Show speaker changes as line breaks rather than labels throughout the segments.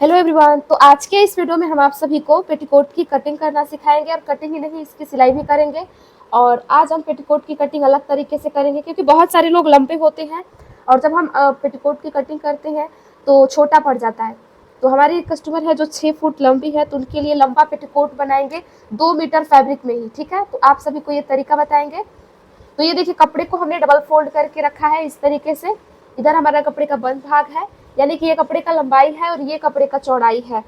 Hello everyone. तो आज के इस वीडियो में हम आप सभी को पेटीकोट की कटिंग करना सिखाएंगे और कटिंग ही नहीं इसकी सिलाई भी करेंगे। और आज हम पेटीकोट की कटिंग अलग तरीके से करेंगे क्योंकि बहुत सारे लोग लंबे होते हैं और जब हम पेटीकोट की कटिंग करते हैं तो छोटा पड़ जाता है। तो हमारी एक कस्टमर है जो 6 फुट लंबी है, तो उनके लिए लंबा पेटीकोट बनाएंगे 2 मीटर फैब्रिक में ही। ठीक है, तो आप सभी को ये तरीका बताएंगे। तो ये देखिए, कपड़े को हमने डबल फोल्ड करके रखा है इस तरीके से। इधर हमारा कपड़े का बंद भाग है, यानी कि ये कपड़े का लंबाई है और ये कपड़े का चौड़ाई है।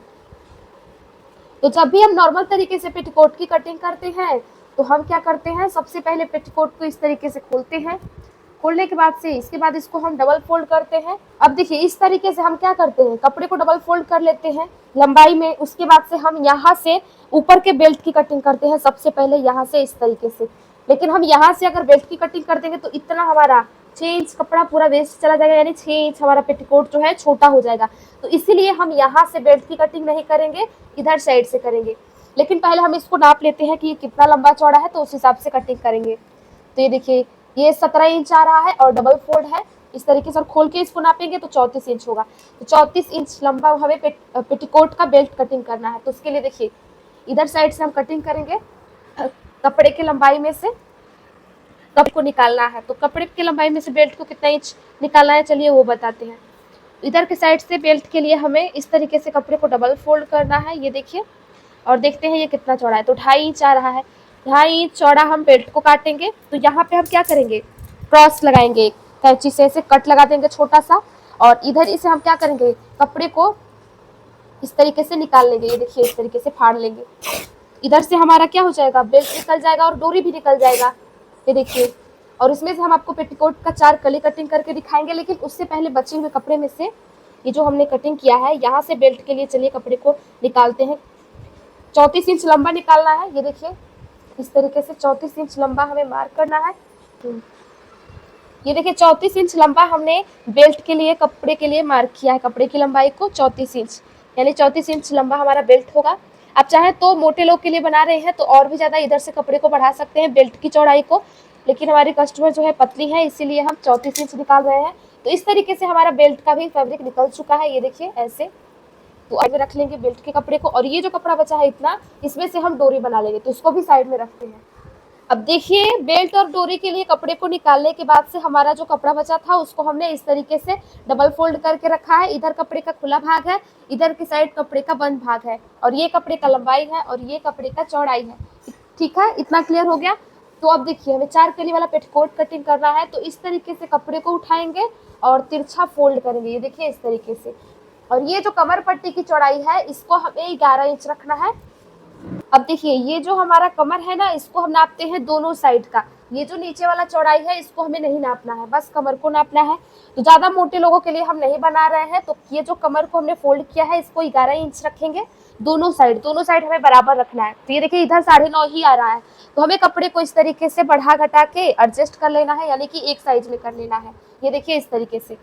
तो जब भी हम नॉर्मल तरीके से पेटीकोट की कटिंग करते हैं तो हम क्या करते हैं, सबसे पहले पेटीकोट को इस तरीके से खोलते हैं। खोलने के बाद से इसके बाद इसको हम डबल फोल्ड करते हैं। अब देखिए, इस तरीके से हम क्या करते हैं, कपड़े को डबल फोल्ड कर लेते हैं लंबाई में। उसके बाद से हम यहाँ से ऊपर के बेल्ट की कटिंग करते हैं, सबसे पहले यहाँ से इस तरीके से। लेकिन हम यहाँ से अगर बेल्ट की कटिंग कर देंगे तो इतना हमारा 6 इंच कपड़ा पूरा वेस्ट चला जाएगा, यानी 6 इंच हमारा पेटीकोट जो है छोटा हो जाएगा। तो इसीलिए हम यहाँ से बेल्ट की कटिंग नहीं करेंगे, इधर साइड से करेंगे। लेकिन पहले हम इसको नाप लेते हैं कि ये कितना लंबा चौड़ा है, तो उस हिसाब से कटिंग करेंगे। तो ये देखिए, ये 17 इंच आ रहा है और डबल फोल्ड है इस तरीके से। खोल के इसको नापेंगे तो 34 इंच होगा। तो 34 इंच लंबा हमें पेटीकोट का बेल्ट कटिंग करना है। तो उसके लिए देखिए, इधर साइड से हम कटिंग करेंगे। कपड़े के लंबाई में से कपड़े को निकालना है, तो कपड़े की लंबाई में से बेल्ट को कितना इंच निकालना है, चलिए वो बताते हैं। इधर के साइड से बेल्ट के लिए हमें इस तरीके से कपड़े को डबल फोल्ड करना है, ये देखिए। और देखते हैं ये कितना चौड़ा है, तो 2.5 इंच आ रहा है। 2.5 इंच चौड़ा हम बेल्ट को काटेंगे। तो यहाँ पे हम क्या करेंगे, क्रॉस लगाएंगे, कैंची से ऐसे कट लगा देंगे छोटा सा। और इधर इसे हम क्या करेंगे, कपड़े को इस तरीके से निकाल लेंगे, ये देखिए इस तरीके से फाड़ लेंगे। इधर से हमारा क्या हो जाएगा, बेल्ट निकल जाएगा और डोरी भी निकल जाएगा, ये देखिए। और इसमें से हम आपको पेटीकोट का 4 कली कटिंग करके दिखाएंगे, लेकिन उससे पहले बचे हुए कपड़े में से ये जो हमने कटिंग किया है, यहाँ से बेल्ट के लिए चलिए कपड़े को निकालते हैं। 34 इंच लंबा निकालना है, ये देखिए इस तरीके से 34 इंच लंबा हमें मार्क करना है। ये देखिए 34 इंच लंबा हमने बेल्ट के लिए, कपड़े के लिए मार्क किया है। कपड़े की लंबाई को 34 इंच, यानी 34 इंच लंबा हमारा बेल्ट होगा। आप चाहे तो मोटे लोग के लिए बना रहे हैं तो और भी ज़्यादा इधर से कपड़े को बढ़ा सकते हैं, बेल्ट की चौड़ाई को। लेकिन हमारी कस्टमर जो है पतली है, इसीलिए हम 34 इंच निकाल रहे हैं। तो इस तरीके से हमारा बेल्ट का भी फैब्रिक निकल चुका है, ये देखिए ऐसे। तो आगे रख लेंगे बेल्ट के कपड़े को, और ये जो कपड़ा बचा है इतना, इसमें से हम डोरी बना लेंगे, तो इसको भी साइड में रखते हैं। अब देखिए, बेल्ट और डोरी के लिए कपड़े को निकालने के बाद से हमारा जो कपड़ा बचा था उसको हमने इस तरीके से डबल फोल्ड करके रखा है। इधर कपड़े का खुला भाग है, इधर की साइड कपड़े का बंद भाग है, और ये कपड़े का लंबाई है और ये कपड़े का चौड़ाई है। ठीक है, इतना क्लियर हो गया। तो अब देखिए, हमें 4 कली वाला पेटीकोट कटिंग करना है। तो इस तरीके से कपड़े को उठाएंगे और तिरछा फोल्ड करेंगे, ये देखिए इस तरीके से। और ये जो कमर पट्टी की चौड़ाई है, इसको हमें 11 इंच रखना है। अब देखिए, ये जो हमारा कमर है ना, इसको हम नापते हैं दोनों साइड का। ये जो नीचे वाला चौड़ाई है इसको हमें नहीं नापना है, बस कमर को नापना है। तो ज़्यादा मोटे लोगों के लिए हम नहीं बना रहे हैं, तो ये जो कमर को हमने फोल्ड किया है इसको 11 इंच रखेंगे। दोनों साइड हमें बराबर रखना है। तो ये देखिए, इधर 9.5 ही आ रहा है, तो हमें कपड़े को इस तरीके से बढ़ा घटा के एडजस्ट कर लेना है, यानी कि एक साइज में कर लेना है, ये देखिए इस तरीके से।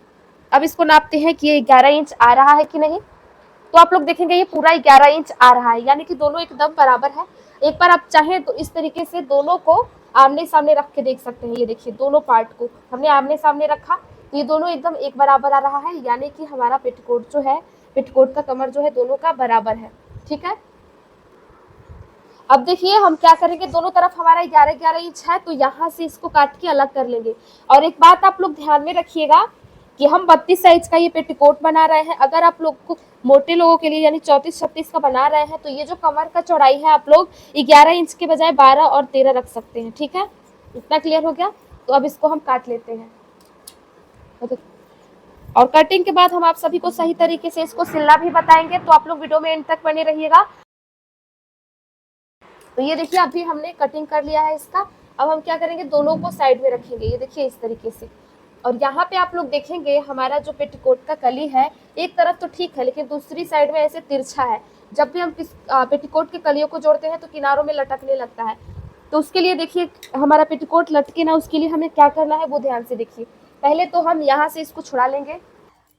अब इसको नापते हैं कि ये 11 इंच आ रहा है कि नहीं। तो आप लोग देखेंगे ये पूरा 11 इंच आ रहा है, यानी कि दोनों एकदम बराबर है। एक बार आप चाहें तो इस तरीके से दोनों को आमने सामने रख के देख सकते हैं। ये देखिए, दोनों पार्ट को हमने आमने सामने रखा तो ये दोनों एकदम एक बराबर आ रहा है, यानी कि हमारा पेटीकोट जो है, पेटीकोट का कमर जो है दोनों का बराबर है। ठीक है, अब देखिए हम क्या करेंगे, दोनों तरफ हमारा 11-11 इंच है, तो यहाँ से इसको काट के अलग कर लेंगे। और एक बात आप लोग ध्यान में रखिएगा कि हम 32 साइज का ये पेटीकोट बना रहे हैं। अगर आप लोग को मोटे लोगों के लिए यानी 34-36 का बना रहे हैं, तो ये जो कमर का चौड़ाई है आप लोग 11 इंच के बजाय 12 और 13 रख सकते हैं। ठीक है, इतना क्लियर हो गया। तो अब इसको हम काट लेते हैं, और कटिंग के बाद हम आप सभी को सही तरीके से इसको सिलना भी बताएंगे, तो आप लोग वीडियो में एंड तक बने रहिएगा। तो ये देखिए, अभी हमने कटिंग कर लिया है इसका। अब हम क्या करेंगे, दोनों को साइड में रखेंगे, ये देखिए इस तरीके से। और यहाँ पे आप लोग देखेंगे हमारा जो पेटीकोट का कली है, एक तरफ तो ठीक है लेकिन दूसरी साइड में ऐसे तिरछा है। जब भी हम पेटीकोट के कलियों को जोड़ते हैं तो किनारों में लटकने लगता है। तो उसके लिए देखिए, हमारा पेटीकोट लटके ना, उसके लिए हमें क्या करना है वो ध्यान से देखिए। पहले तो हम यहाँ से इसको छुड़ा लेंगे,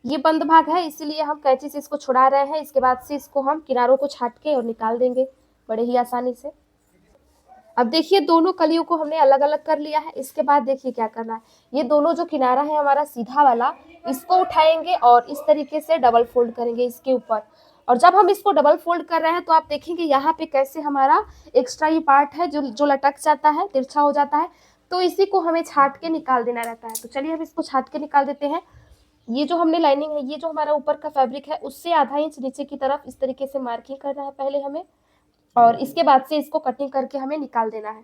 ये बंद भाग है इसीलिए हम कैंची से इसको छुड़ा रहे हैं। इसके बाद से इसको हम किनारों को छाट के और निकाल देंगे बड़े ही आसानी से। अब देखिए दोनों कलियों को हमने अलग अलग कर लिया है। इसके बाद देखिए क्या करना है, ये दोनों जो किनारा है हमारा सीधा वाला, इसको उठाएंगे और इस तरीके से डबल फोल्ड करेंगे इसके ऊपर। और जब हम इसको डबल फोल्ड कर रहे हैं तो आप देखेंगे यहाँ पे कैसे हमारा एक्स्ट्रा ये पार्ट है जो लटक जाता है, तिरछा हो जाता है, तो इसी को हमें छाट के निकाल देना रहता है। तो चलिए हम इसको छाट के निकाल देते हैं। ये जो हमने लाइनिंग है, ये जो हमारा ऊपर का फैब्रिक है, उससे आधा इंच नीचे की तरफ इस तरीके से मार्किंग करना है पहले हमें, और इसके बाद से इसको कटिंग करके हमें निकाल देना है।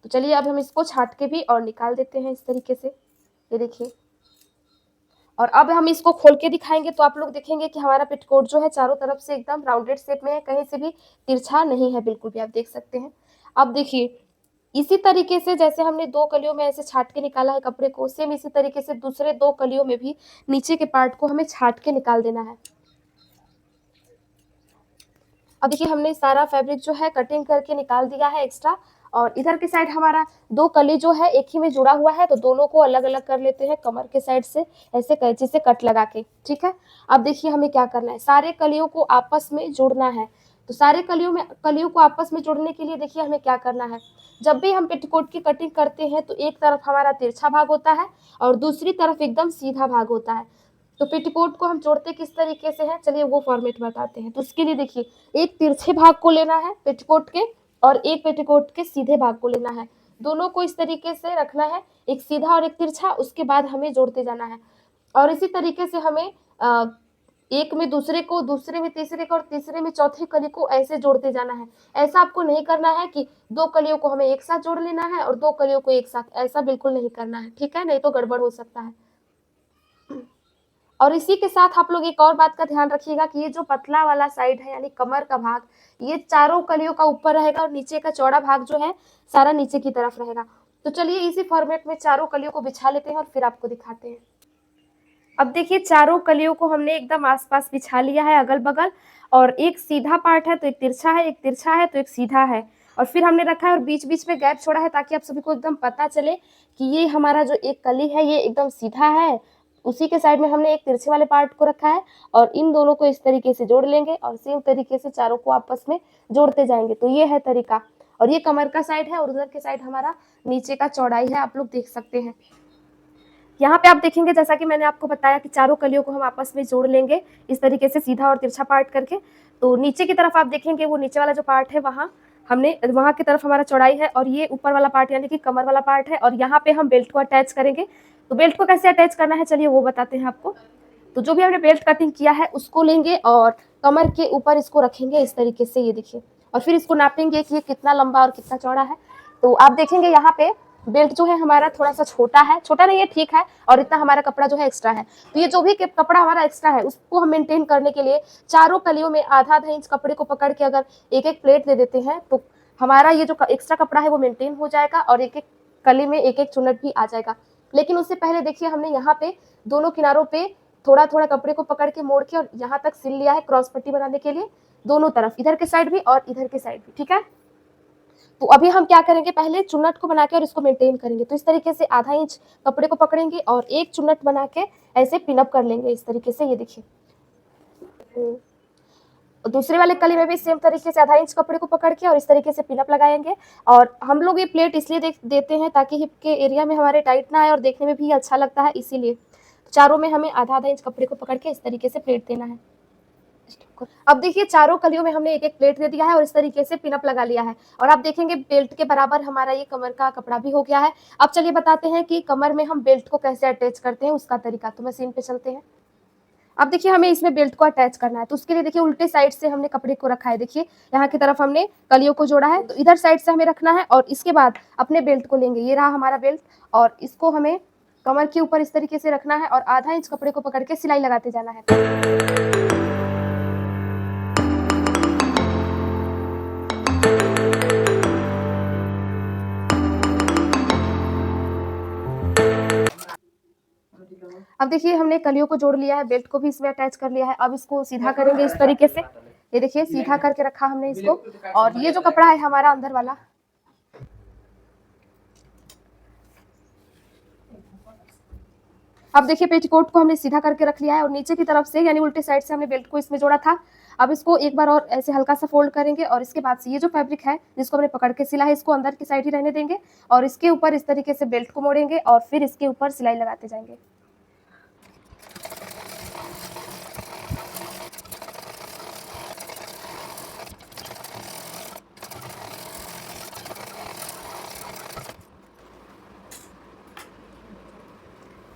तो चलिए अब हम इसको छाट के भी और निकाल देते हैं इस तरीके से, ये देखिए। और अब हम इसको खोल के दिखाएंगे तो आप लोग देखेंगे कि हमारा पेटीकोट जो है चारों तरफ से एकदम राउंडेड शेप में है, कहीं से भी तिरछा नहीं है बिल्कुल भी, आप देख सकते हैं। अब देखिए इसी तरीके से जैसे हमने दो कलियों में ऐसे छाट के निकाला है कपड़े को, सेम इसी तरीके से दूसरे दो कलियों में भी नीचे के पार्ट को हमें छाट के निकाल देना है। अब देखिए हमने सारा फैब्रिक जो है कटिंग करके निकाल दिया है एक्स्ट्रा, और इधर की साइड हमारा दो कली जो है एक ही में जुड़ा हुआ है, तो दोनों को अलग अलग कर लेते हैं कमर के साइड से ऐसे कैंची से कट लगा के, ठीक है। अब देखिए हमें क्या करना है, सारे कलियों को आपस में जोड़ना है। तो सारे कलियों को आपस में जोड़ने के लिए देखिए हमें क्या करना है, जब भी हम पेटीकोट की कटिंग करते हैं तो एक तरफ हमारा तिरछा भाग होता है और दूसरी तरफ एकदम सीधा भाग होता है। तो पेटीकोट को हम जोड़ते किस तरीके से है, चलिए वो फॉर्मेट बताते हैं। तो उसके लिए देखिए एक तिरछे भाग को लेना है पेटीकोट के, और एक पेटीकोट के सीधे भाग को लेना है, दोनों को इस तरीके से रखना है, एक सीधा और एक तिरछा, उसके बाद हमें जोड़ते जाना है। और इसी तरीके से हमें एक में दूसरे को, दूसरे में तीसरे को और तीसरे में चौथी कली को ऐसे जोड़ते जाना है। ऐसा आपको नहीं करना है कि दो कलियों को हमें एक साथ जोड़ लेना है और दो कलियों को एक साथ, ऐसा बिल्कुल नहीं करना है, ठीक है, नहीं तो गड़बड़ हो सकता है। और इसी के साथ आप लोग एक और बात का ध्यान रखिएगा कि ये जो पतला वाला साइड है यानी कमर का भाग, ये चारों कलियों का ऊपर रहेगा और नीचे का चौड़ा भाग जो है सारा नीचे की तरफ रहेगा। तो चलिए इसी फॉर्मेट में चारों कलियों को बिछा लेते हैं और फिर आपको दिखाते हैं। अब देखिए चारों कलियों को हमने एकदम आसपास बिछा लिया है अगल बगल, और एक सीधा पार्ट है तो एक तिरछा है, एक तिरछा है तो एक सीधा है, और फिर हमने रखा है और बीच बीच में गैप छोड़ा है ताकि आप सभी को एकदम पता चले कि ये हमारा जो एक कली है ये एकदम सीधा है, उसी के साइड में हमने एक तिरछे वाले पार्ट को रखा है, और इन दोनों को इस तरीके से जोड़ लेंगे और सेम तरीके से चारों को आपस में जोड़ते जाएंगे। तो ये है तरीका, और ये कमर का साइड है और उधर के साइड हमारा नीचे का चौड़ाई है, आप लोग देख सकते हैं। यहाँ पे आप देखेंगे जैसा कि मैंने आपको बताया कि चारों कलियों को हम आपस में जोड़ लेंगे इस तरीके से सीधा और तिरछा पार्ट करके। तो नीचे की तरफ आप देखेंगे वो नीचे वाला जो पार्ट है वहाँ हमने, वहाँ की तरफ हमारा चौड़ाई है, और ये ऊपर वाला पार्ट यानी कि कमर वाला पार्ट है, और यहाँ पे हम बेल्ट को अटैच करेंगे। तो बेल्ट को कैसे अटैच करना है चलिए वो बताते हैं आपको। तो जो भी हमने बेल्ट कटिंग किया है उसको लेंगे और कमर के ऊपर इसको रखेंगे इस तरीके से, ये देखिए, और फिर इसको नापेंगे कि ये कितना लंबा और कितना चौड़ा है। तो आप देखेंगे यहाँ पे बेल्ट जो है हमारा थोड़ा सा छोटा है, छोटा नहीं है, ठीक है, और इतना हमारा कपड़ा जो है एक्स्ट्रा है। तो ये जो भी कपड़ा हमारा एक्स्ट्रा है उसको हम मेंटेन करने के लिए चारों कलियों में आधा आधा इंच कपड़े को पकड़ के अगर एक एक प्लेट दे देते हैं तो हमारा ये जो एक्स्ट्रा कपड़ा है वो मेंटेन हो जाएगा और एक एक कली में एक एक चुन्नट भी आ जाएगा। लेकिन उससे पहले देखिए हमने यहाँ पे दोनों किनारों पे थोड़ा थोड़ा कपड़े को पकड़ के मोड़ के और यहाँ तक सिल लिया है क्रॉस पट्टी बनाने के लिए, दोनों तरफ, इधर के साइड भी और इधर के साइड भी, ठीक है। तो अभी हम क्या करेंगे, पहले चुन्नट को बना के और इसको मेंटेन करेंगे। तो इस तरीके से आधा इंच कपड़े को पकड़ेंगे और एक चुन्नट बना के ऐसे पिनअप कर लेंगे इस तरीके से, ये देखिए। दूसरे वाले कली में भी सेम तरीके से आधा इंच कपड़े को पकड़ के और इस तरीके से पिनअप लगाएंगे। और हम लोग ये प्लेट इसलिए देते हैं ताकि हिप के एरिया में हमारे टाइट ना आए और देखने में भी अच्छा लगता है, इसीलिए चारों में हमें आधा आधा इंच कपड़े को पकड़ के इस तरीके से प्लेट देना है। अब देखिए चारों कलियों में हमने एक एक प्लेट दे दिया है और इस तरीके से पिनअप लगा लिया है, और आप देखेंगे बेल्ट के बराबर हमारा ये कमर का कपड़ा भी हो गया है। अब चलिए बताते हैं कि कमर में हम बेल्ट को कैसे अटैच करते हैं उसका तरीका। तो मशीन पे चलते हैं। अब देखिए हमें इसमें बेल्ट को अटैच करना है, तो उसके लिए देखिए उल्टे साइड से हमने कपड़े को रखा है, देखिए यहाँ की तरफ हमने कलियों को जोड़ा है, तो इधर साइड से हमें रखना है और इसके बाद अपने बेल्ट को लेंगे, ये रहा हमारा बेल्ट, और इसको हमें कमर के ऊपर इस तरीके से रखना है और आधा इंच कपड़े को पकड़ के सिलाई लगाते जाना है। अब देखिए हमने कलियों को जोड़ लिया है, बेल्ट को भी इसमें अटैच कर लिया है। अब इसको सीधा करेंगे इस तरीके से, ये देखिए सीधा करके रखा हमने इसको, और ये जो कपड़ा है हमारा अंदर वाला, अब देखिए पेटीकोट को हमने सीधा करके रख लिया है और नीचे की तरफ से यानी उल्टे साइड से हमने बेल्ट को इसमें जोड़ा था। अब इसको एक बार और ऐसे हल्का सा फोल्ड करेंगे और इसके बाद से ये जो फैब्रिक है जिसको हमने पकड़ के सिला है इसको अंदर की साइड ही रहने देंगे और इसके ऊपर इस तरीके से बेल्ट को मोड़ेंगे और फिर इसके ऊपर सिलाई लगाते जाएंगे।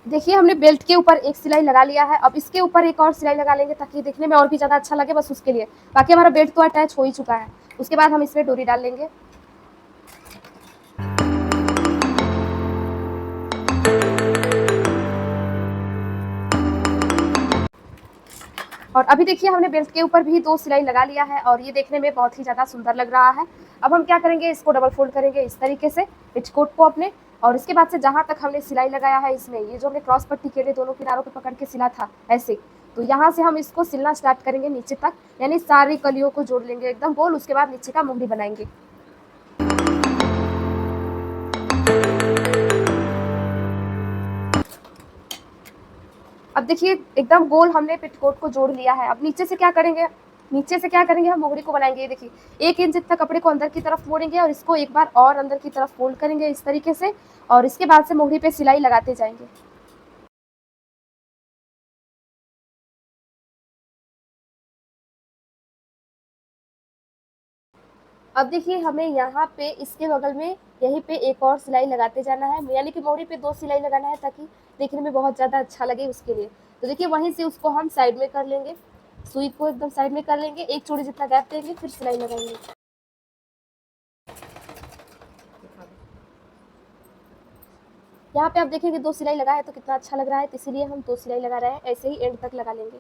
देखिए हमने बेल्ट के ऊपर एक सिलाई लगा लिया है। अब इसके ऊपर एक और सिलाई लगा लेंगे ताकि देखने में और भी ज़्यादा अच्छा लगे, बस उसके लिए। बाकी हमारा बेल्ट तो अटैच हो ही चुका है। उसके बाद हम इसमें डोरी डाल लेंगे। और अभी देखिए हमने बेल्ट के ऊपर भी 2 सिलाई लगा लिया है और ये देखने में बहुत ही ज़्यादा सुंदर लग रहा है। अब हम क्या करेंगे, इसको डबल फोल्ड करेंगे इस तरीके से पेटीकोट को अपने, और इसके बाद से जहाँ तक हमने सिलाई लगाया है इसमें, ये जो हमने क्रॉस पट्टी के लिए दोनों किनारों पे पकड़ के सिला था ऐसे, तो यहाँ से हम इसको सिलना स्टार्ट करेंगे नीचे तक, यानी सारी कलियों को जोड़ लेंगे एकदम गोल। उसके बाद नीचे का मोहरी बनाएंगे। अब देखिए एकदम गोल हमने पेटीकोट को जोड़ लिया है। अब नीचे से क्या करेंगे, हम मोहरी को बनाएंगे। ये देखिए 1 इंच जितना कपड़े को अंदर की तरफ मोड़ेंगे और इसको एक बार और अंदर की तरफ फोल्ड करेंगे इस तरीके से, और इसके बाद से मोहरी पे सिलाई लगाते जाएंगे। अब देखिए हमें यहाँ पे इसके बगल में यहीं पे एक और सिलाई लगाते जाना है, यानी कि मोहरी पे 2 सिलाई लगाना है ताकि देखने में बहुत ज़्यादा अच्छा लगे उसके लिए। तो देखिए वहीं से उसको हम साइड में कर लेंगे, सुई को एकदम साइड में कर लेंगे, 1 चूड़ी जितना गैप देंगे, फिर सिलाई लगाएंगे। यहाँ पे आप देखेंगे 2 सिलाई लगा है तो कितना अच्छा लग रहा है, तो इसीलिए हम 2 सिलाई लगा रहे हैं, ऐसे ही एंड तक लगा लेंगे।